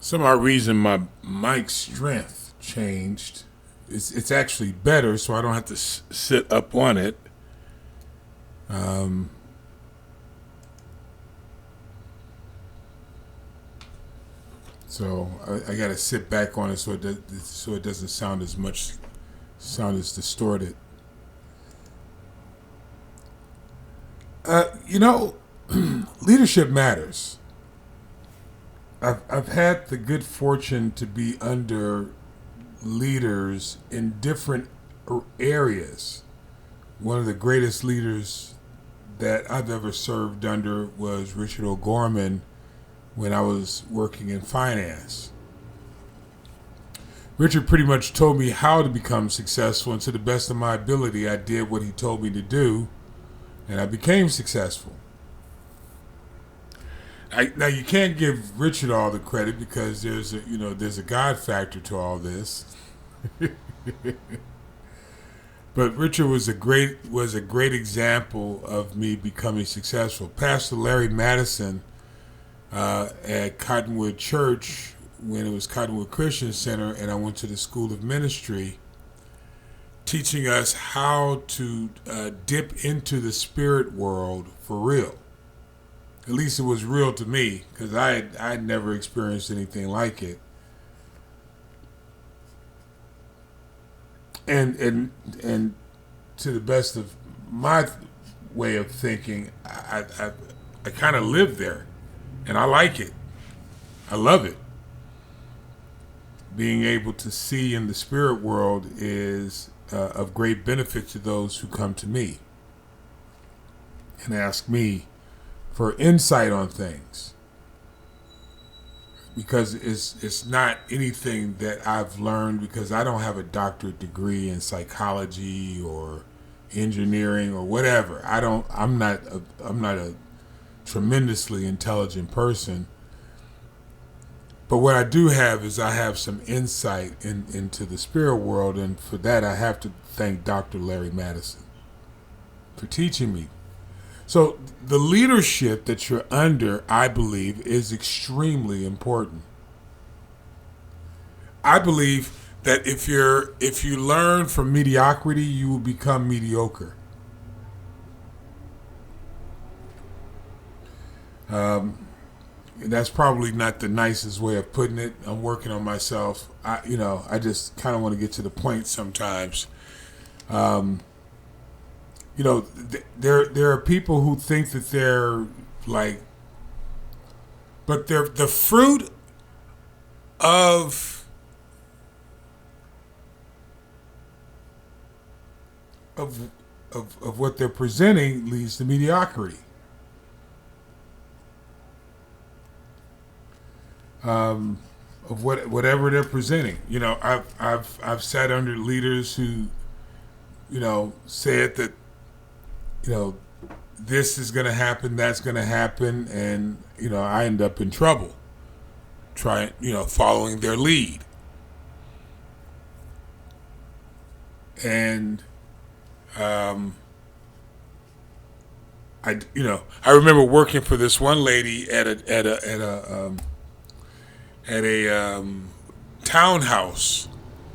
Some odd reason my mic strength changed. It's actually better, so I don't have to sit up on it. So I got to sit back on it so it doesn't sound as distorted. Leadership matters. I've had the good fortune to be under leaders in different areas. One of the greatest leaders that I've ever served under was Richard O'Gorman when I was working in finance. Richard pretty much told me how to become successful, and to the best of my ability, I did what he told me to do, and I became successful. Now you can't give Richard all the credit because there's a God factor to all this. But Richard was a great example of me becoming successful. Pastor Larry Madison at Cottonwood Church, when it was Cottonwood Christian Center, and I went to the School of Ministry, teaching us how to dip into the spirit world for real. At least it was real to me, because I had never experienced anything like it. And to the best of my way of thinking, I kind of live there, and I like it. I love it. Being able to see in the spirit world is of great benefit to those who come to me and ask me for insight on things, because it's not anything that I've learned, because I don't have a doctorate degree in psychology or engineering or whatever. I'm not a tremendously intelligent person, but what I do have is I have some insight into the spirit world, and for that I have to thank Dr. Larry Madison for teaching me. So the leadership that you're under, I believe, is extremely important. I believe that if you learn from mediocrity, you will become mediocre. That's probably not the nicest way of putting it. I'm working on myself. I just kind of want to get to the point sometimes. There are people who think that they're but they're the fruit of what they're presenting leads to mediocrity. Of whatever they're presenting. I've sat under leaders who, said that, this is going to happen, that's going to happen, and I end up in trouble following their lead. And I remember working for this one lady at a townhouse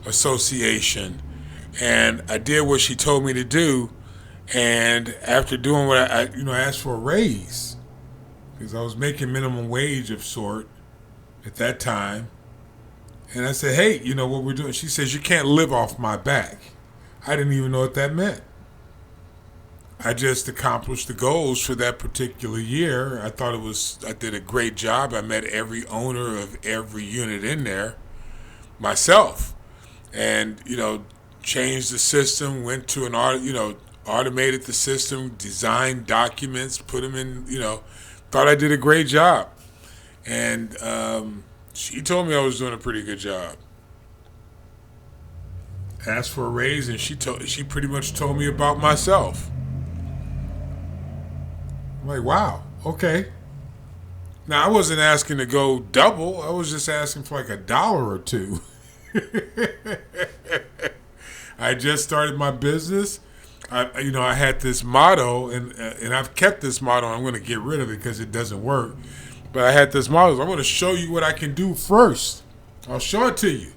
association, and I did what she told me to do. And after doing what I asked for a raise, because I was making minimum wage of sort at that time. And I said, hey, what we're doing? She says, you can't live off my back. I didn't even know what that meant. I just accomplished the goals for that particular year. I did a great job. I met every owner of every unit in there myself, and, changed the system, went to automated the system, designed documents, put them in, thought I did a great job. And she told me I was doing a pretty good job. Asked for a raise, and she pretty much told me about myself. I'm like, wow, okay. Now, I wasn't asking to go double. I was just asking for like $1 or $2. I just started my business. I had this motto, and I've kept this motto. I'm going to get rid of it because it doesn't work. But I had this model. I'm going to show you what I can do first. I'll show it to you.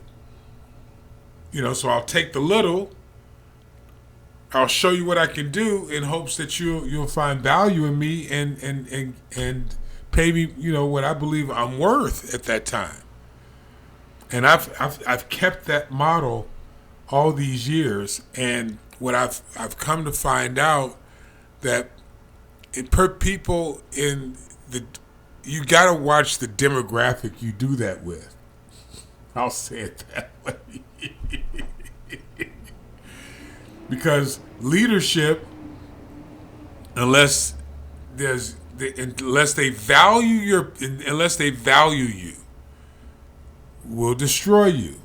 So I'll take the little. I'll show you what I can do in hopes that you'll find value in me and pay me, what I believe I'm worth at that time. And I've kept that model all these years, and what I've come to find out that people you got to watch the demographic you do that with. I'll say it that way. Because leadership, unless they value you, will destroy you.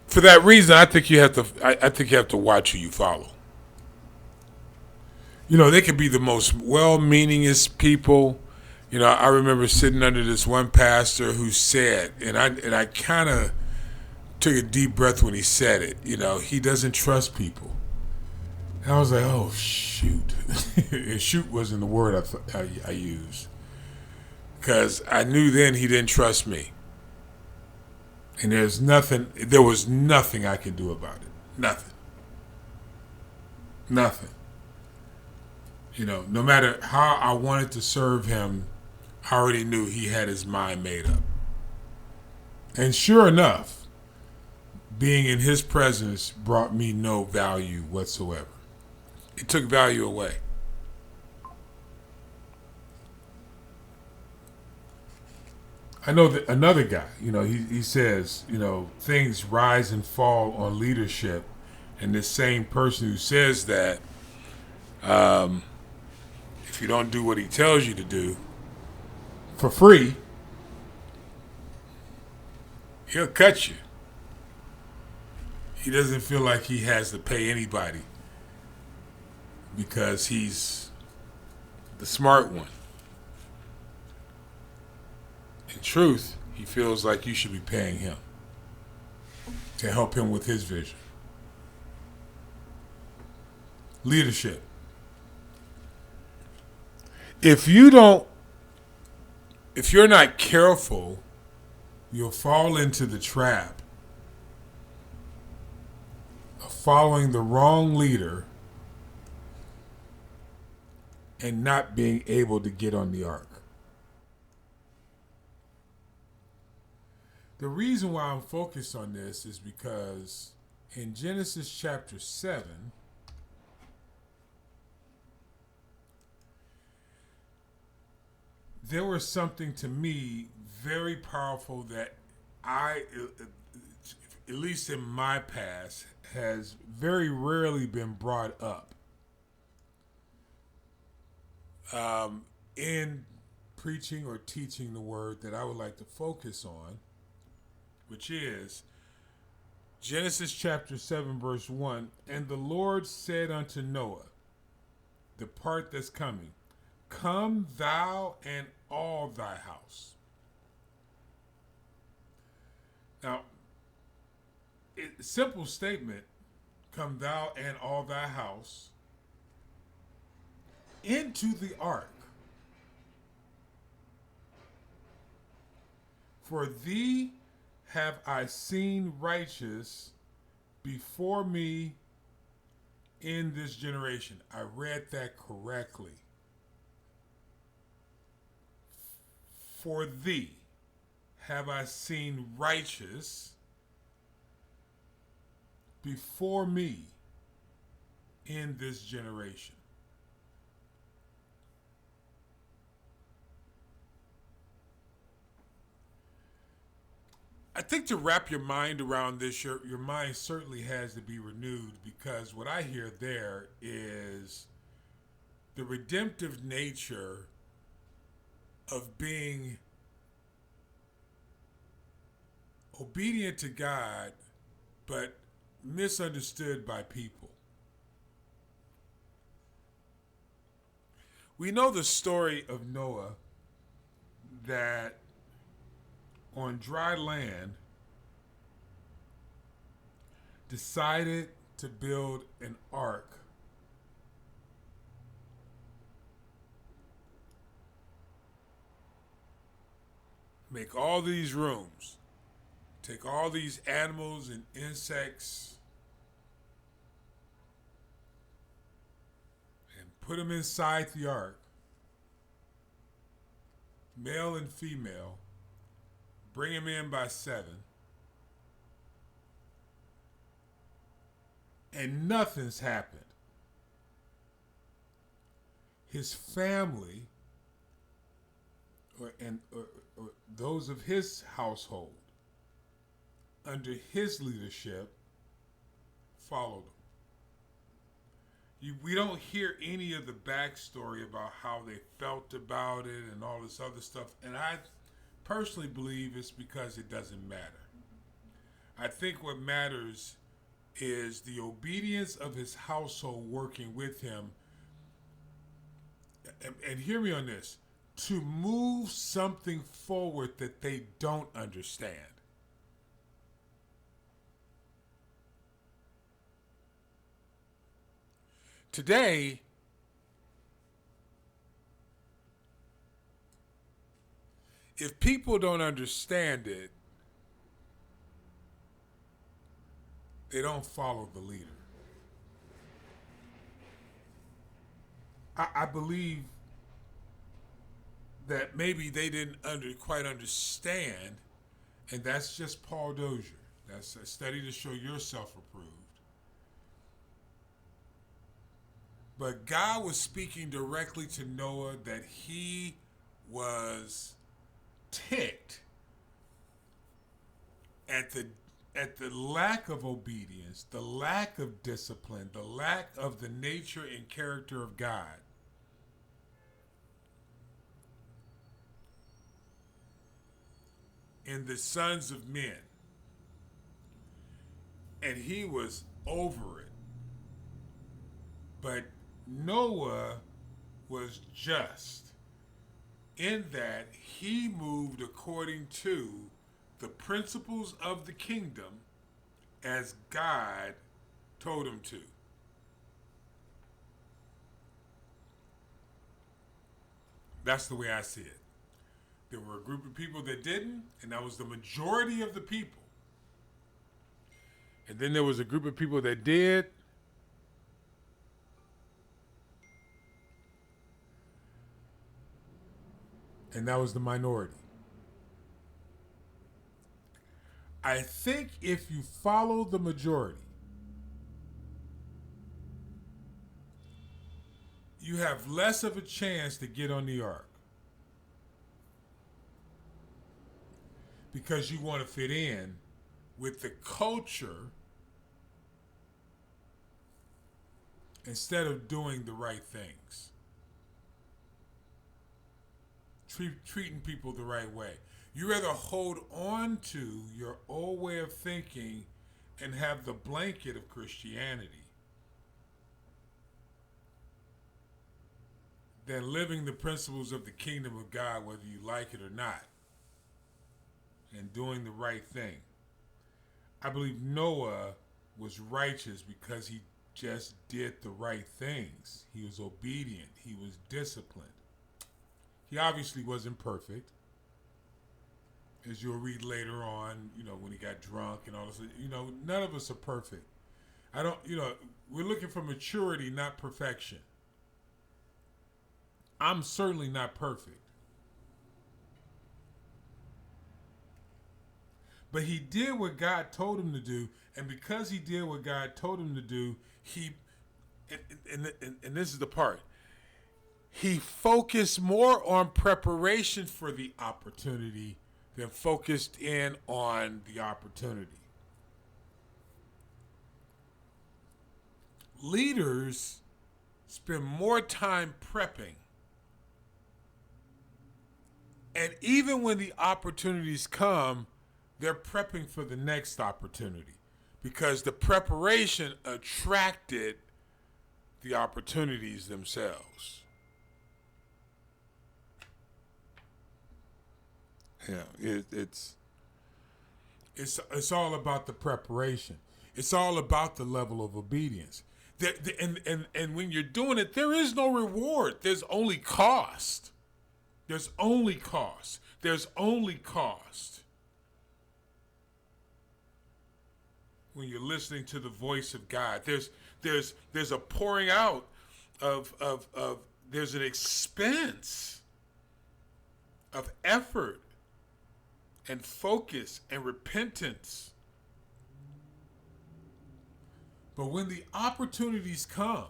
For that reason, I think you have to watch who you follow. They could be the most well-meaningest people. I remember sitting under this one pastor who said, and I kind of took a deep breath when he said it. He doesn't trust people. And I was like, oh shoot, and shoot wasn't the word I used, because I knew then he didn't trust me. And there was nothing I could do about it. Nothing. No matter how I wanted to serve him, I already knew he had his mind made up. And sure enough, being in his presence brought me no value whatsoever. It took value away. I know that another guy, he says, things rise and fall on leadership. And this same person who says that, if you don't do what he tells you to do for free, he'll cut you. He doesn't feel like he has to pay anybody because he's the smart one. In truth, he feels like you should be paying him to help him with his vision. Leadership. If you're not careful, you'll fall into the trap of following the wrong leader and not being able to get on the ark. The reason why I'm focused on this is because in Genesis chapter 7, there was something to me very powerful that at least in my past, has very rarely been brought up in preaching or teaching the word that I would like to focus on, which is Genesis chapter 7, verse 1. And the Lord said unto Noah, the part that's coming, come thou and all thy house. Now, simple statement, come thou and all thy house into the ark. For thee have I seen righteous before me in this generation. I read that correctly. For thee have I seen righteous before me in this generation. I think to wrap your mind around this, your mind certainly has to be renewed, because what I hear there is the redemptive nature of being obedient to God, but misunderstood by people. We know the story of Noah, that on dry land decided to build an ark make all these rooms, take all these animals and insects, and put them inside the ark, male and female, bring them in by 7, and nothing's happened. His family, or those of his household, under his leadership, followed him. We don't hear any of the backstory about how they felt about it and all this other stuff. And I personally believe it's because it doesn't matter. I think what matters is the obedience of his household working with him. And hear me on this, to move something forward that they don't understand. Today, if people don't understand it, they don't follow the leader. I believe that maybe they didn't quite understand, and that's just Paul Dozier. That's a study to show yourself approved. But God was speaking directly to Noah that he was ticked at the lack of obedience, the lack of discipline, the lack of the nature and character of God. In the sons of men. And he was over it. But Noah was just in that he moved according to the principles of the kingdom as God told him to. That's the way I see it. There were a group of people that didn't, and that was the majority of the people. And then there was a group of people that did. And that was the minority. I think if you follow the majority, you have less of a chance to get on the ark. Because you want to fit in with the culture instead of doing the right things. Treating people the right way. You rather hold on to your old way of thinking and have the blanket of Christianity than living the principles of the kingdom of God, whether you like it or not, and doing the right thing. I believe Noah was righteous because he just did the right things. He was obedient. He was disciplined. He obviously wasn't perfect. As you'll read later on, when he got drunk and all this, none of us are perfect. We're looking for maturity, not perfection. I'm certainly not perfect. But he did what God told him to do, and because he did what God told him to do, and this is the part, he focused more on preparation for the opportunity than focused in on the opportunity. Leaders spend more time prepping. And even when the opportunities come, they're prepping for the next opportunity because the preparation attracted the opportunities themselves. Yeah, it's all about the preparation. It's all about the level of obedience. And when you're doing it, there is no reward. There's only cost. There's only cost. There's only cost when you're listening to the voice of God. There's a pouring out of there's an expense of effort and focus and repentance. But when the opportunities come,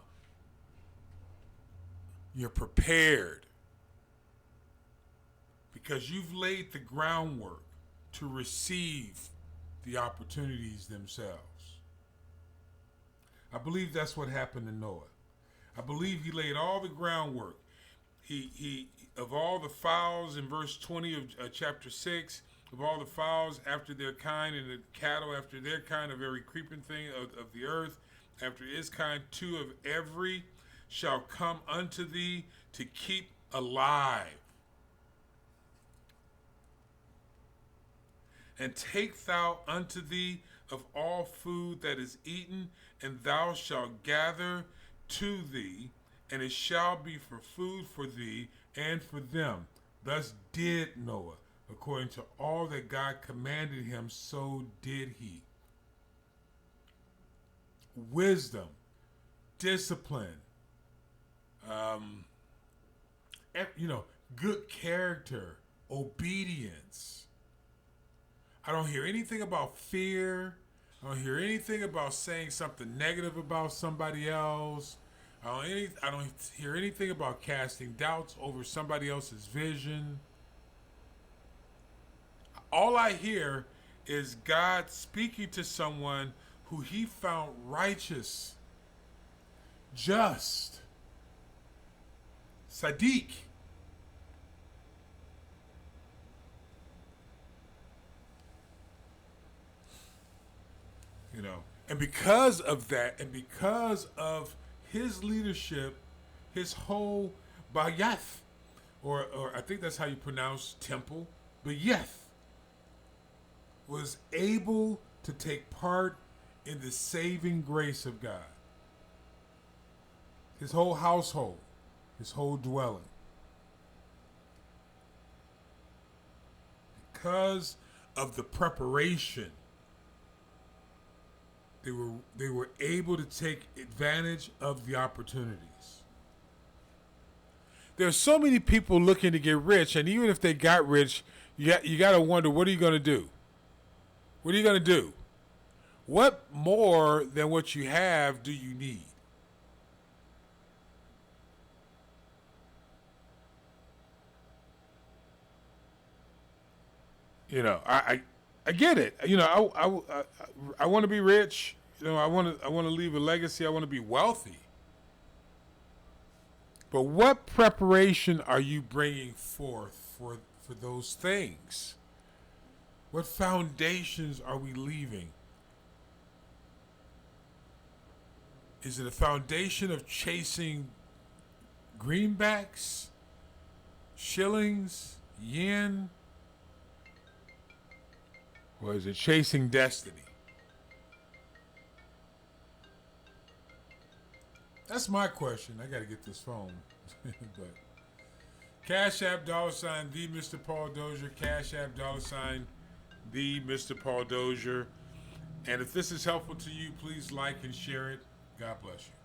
you're prepared because you've laid the groundwork to receive the opportunities themselves. I believe that's what happened to Noah. I believe he laid all the groundwork. He of all the fowls in verse 20 of chapter 6, of all the fowls after their kind, and the cattle after their kind, of every creeping thing of the earth after his kind, 2 of every shall come unto thee to keep alive. And take thou unto thee of all food that is eaten, and thou shalt gather to thee, and it shall be for food for thee and for them. Thus did Noah, according to all that God commanded him, so did he. Wisdom, discipline, good character, obedience. I don't hear anything about fear. I don't hear anything about saying something negative about somebody else. I don't hear anything about casting doubts over somebody else's vision. All I hear is God speaking to someone who he found righteous, just, Sadiq. And because of that, and because of his leadership, his whole Bayath, or I think that's how you pronounce temple, Bayath, was able to take part in the saving grace of God. His whole household, his whole dwelling. Because of the preparation, they were able to take advantage of the opportunities. There are so many people looking to get rich, and even if they got rich, you got to wonder, what are you going to do? What are you going to do? What more than what you have do you need? I get it. I want to be rich. I want to leave a legacy. I want to be wealthy. But what preparation are you bringing forth for those things? What foundations are we leaving? Is it a foundation of chasing greenbacks, shillings, yen? Or is it chasing destiny? That's my question. I got to get this phone. But CashApp $ the Mr. Paul Dozier. CashApp $ the Mr. Paul Dozier. And if this is helpful to you, please like and share it. God bless you.